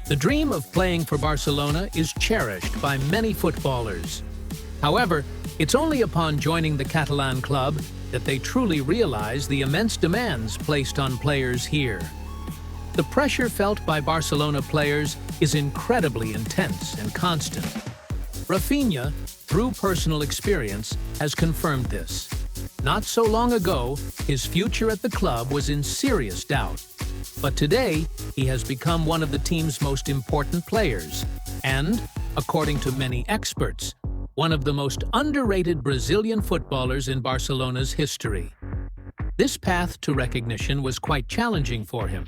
The dream of playing for Barcelona is cherished by many footballers. However, it's only upon joining the Catalan club that they truly realize the immense demands placed on players here. The pressure felt by Barcelona players is incredibly intense and constant. Raphinha, through personal experience, has confirmed this. Not so long ago, his future at the club was in serious doubt. But today, he has become one of the team's most important players and, according to many experts, one of the most underrated Brazilian footballers in Barcelona's history. This path to recognition was quite challenging for him,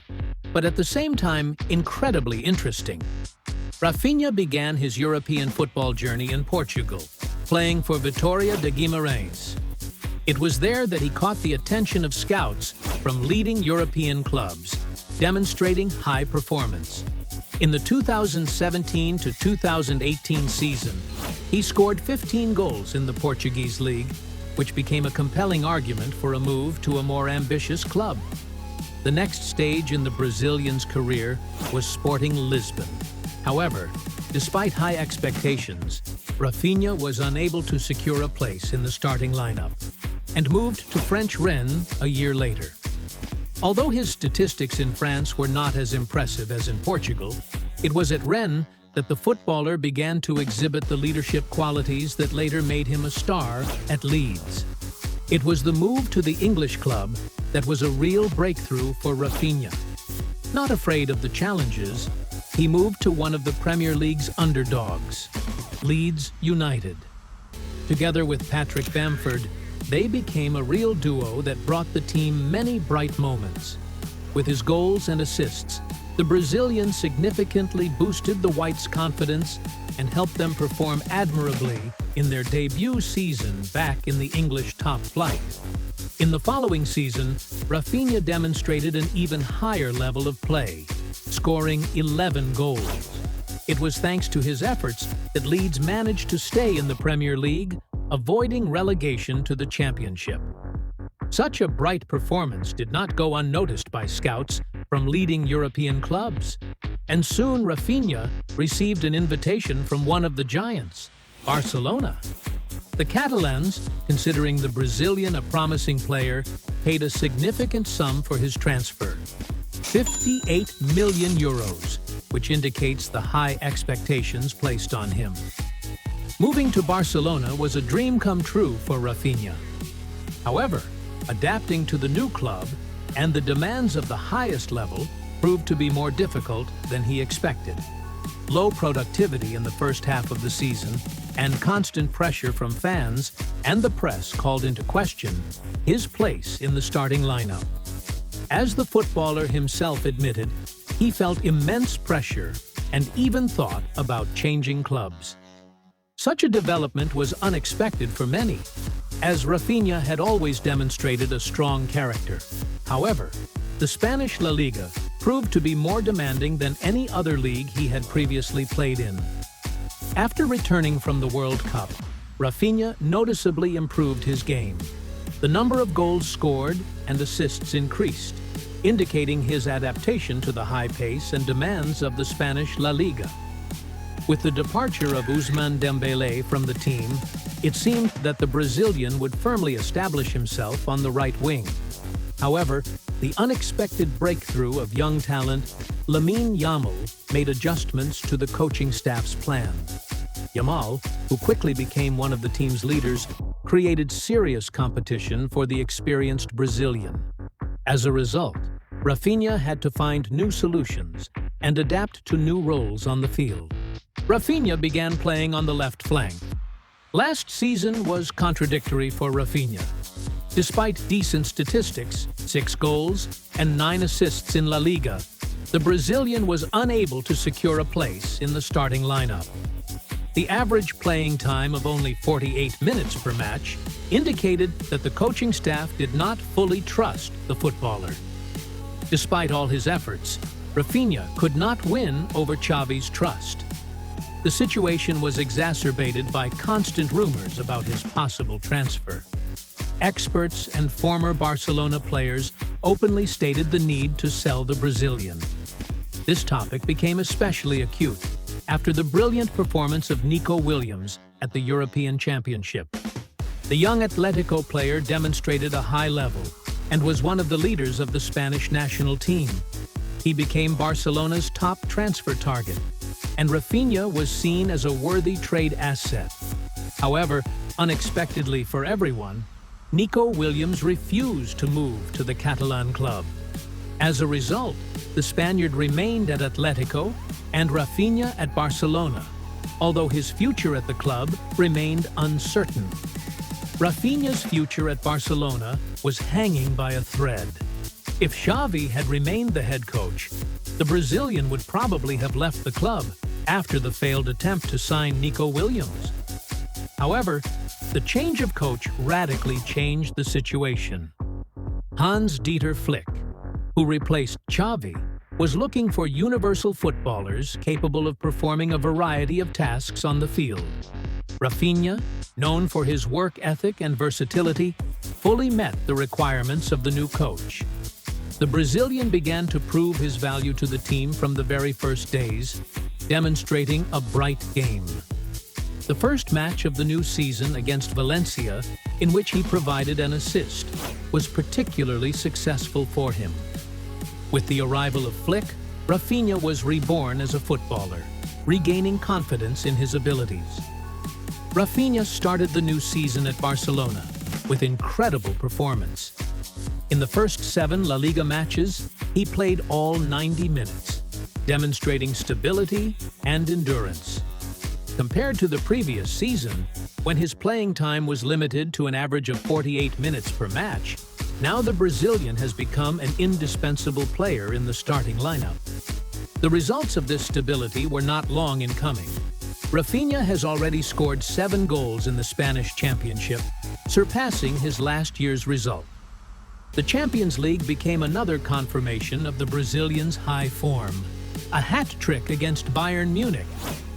but at the same time incredibly interesting. Raphinha began his European football journey in Portugal, playing for Vitória de Guimarães. It was there that he caught the attention of scouts from leading European clubs, demonstrating high performance. In the 2017 to 2018 season, he scored 15 goals in the Portuguese league, which became a compelling argument for a move to a more ambitious club. The next stage in the Brazilian's career was Sporting Lisbon. However, despite high expectations, Raphinha was unable to secure a place in the starting lineup and moved to French Rennes a year later. Although his statistics in France were not as impressive as in Portugal, it was at Rennes that the footballer began to exhibit the leadership qualities that later made him a star at Leeds. It was the move to the English club that was a real breakthrough for Raphinha. Not afraid of the challenges, he moved to one of the Premier League's underdogs, Leeds United. Together with Patrick Bamford, they became a real duo that brought the team many bright moments. With his goals and assists, the Brazilian significantly boosted the Whites' confidence and helped them perform admirably in their debut season back in the English top flight. In the following season, Raphinha demonstrated an even higher level of play, scoring 11 goals. It was thanks to his efforts that Leeds managed to stay in the Premier League, avoiding relegation to the Championship. Such a bright performance did not go unnoticed by scouts from leading European clubs, and soon Raphinha received an invitation from one of the giants, Barcelona. The Catalans, considering the Brazilian a promising player, paid a significant sum for his transfer, 58 million euros, which indicates the high expectations placed on him. Moving to Barcelona was a dream come true for Raphinha. However, adapting to the new club and the demands of the highest level proved to be more difficult than he expected. Low productivity in the first half of the season and constant pressure from fans and the press called into question his place in the starting lineup. As the footballer himself admitted, he felt immense pressure and even thought about changing clubs. Such a development was unexpected for many, as Raphinha had always demonstrated a strong character. However, the Spanish La Liga proved to be more demanding than any other league he had previously played in. After returning from the World Cup, Raphinha noticeably improved his game. The number of goals scored and assists increased, indicating his adaptation to the high pace and demands of the Spanish La Liga. With the departure of Ousmane Dembélé from the team, it seemed that the Brazilian would firmly establish himself on the right wing. However, the unexpected breakthrough of young talent, Lamine Yamal, made adjustments to the coaching staff's plan. Yamal, who quickly became one of the team's leaders, created serious competition for the experienced Brazilian. As a result, Raphinha had to find new solutions and adapt to new roles on the field. Raphinha began playing on the left flank. Last season was contradictory for Raphinha. Despite decent statistics, 6 goals and 9 assists in La Liga, the Brazilian was unable to secure a place in the starting lineup. The average playing time of only 48 minutes per match indicated that the coaching staff did not fully trust the footballer. Despite all his efforts, Raphinha could not win over Xavi's trust. The situation was exacerbated by constant rumors about his possible transfer. Experts and former Barcelona players openly stated the need to sell the Brazilian. This topic became especially acute after the brilliant performance of Nico Williams at the European Championship. The young Atletico player demonstrated a high level and was one of the leaders of the Spanish national team. He became Barcelona's top transfer target, and Raphinha was seen as a worthy trade asset. However, unexpectedly for everyone, Nico Williams refused to move to the Catalan club. As a result, the Spaniard remained at Atletico and Raphinha at Barcelona, although his future at the club remained uncertain. Raphinha's future at Barcelona was hanging by a thread. If Xavi had remained the head coach, the Brazilian would probably have left the club after the failed attempt to sign Nico Williams. However, the change of coach radically changed the situation. Hans-Dieter Flick, who replaced Xavi, was looking for universal footballers capable of performing a variety of tasks on the field. Raphinha, known for his work ethic and versatility, fully met the requirements of the new coach. The Brazilian began to prove his value to the team from the very first days, demonstrating a bright game. The first match of the new season against Valencia, in which he provided an assist, was particularly successful for him. With the arrival of Flick, Raphinha was reborn as a footballer, regaining confidence in his abilities. Raphinha started the new season at Barcelona with incredible performance. In the first 7 La Liga matches, he played all 90 minutes, demonstrating stability and endurance. Compared to the previous season, when his playing time was limited to an average of 48 minutes per match, now the Brazilian has become an indispensable player in the starting lineup. The results of this stability were not long in coming. Raphinha has already scored 7 goals in the Spanish Championship, surpassing his last year's result. The Champions League became another confirmation of the Brazilian's high form. A hat-trick against Bayern Munich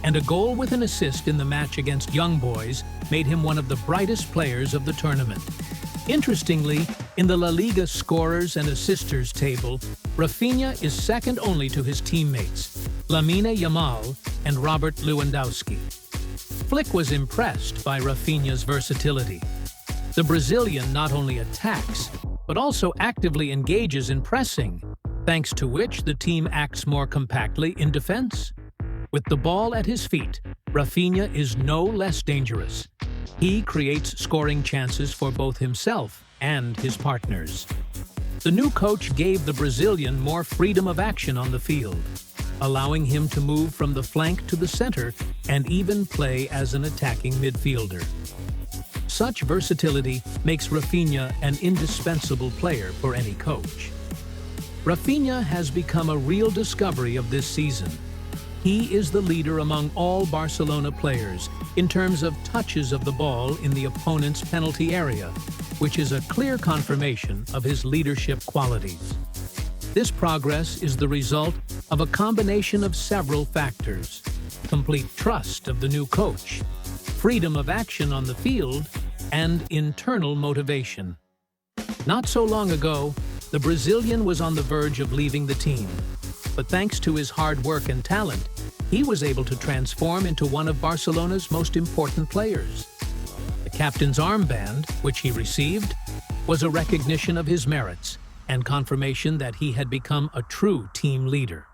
and a goal with an assist in the match against Young Boys made him one of the brightest players of the tournament. Interestingly, in the La Liga scorers and assisters table, Raphinha is second only to his teammates, Lamine Yamal and Robert Lewandowski. Flick was impressed by Raphinha's versatility. The Brazilian not only attacks, but also actively engages in pressing, thanks to which the team acts more compactly in defense. With the ball at his feet, Raphinha is no less dangerous. He creates scoring chances for both himself and his partners. The new coach gave the Brazilian more freedom of action on the field, allowing him to move from the flank to the center and even play as an attacking midfielder. Such versatility makes Raphinha an indispensable player for any coach. Raphinha has become a real discovery of this season. He is the leader among all Barcelona players in terms of touches of the ball in the opponent's penalty area, which is a clear confirmation of his leadership qualities. This progress is the result of a combination of several factors: complete trust of the new coach, freedom of action on the field, and internal motivation. Not so long ago, the Brazilian was on the verge of leaving the team, but thanks to his hard work and talent, he was able to transform into one of Barcelona's most important players. The captain's armband, which he received, was a recognition of his merits and confirmation that he had become a true team leader.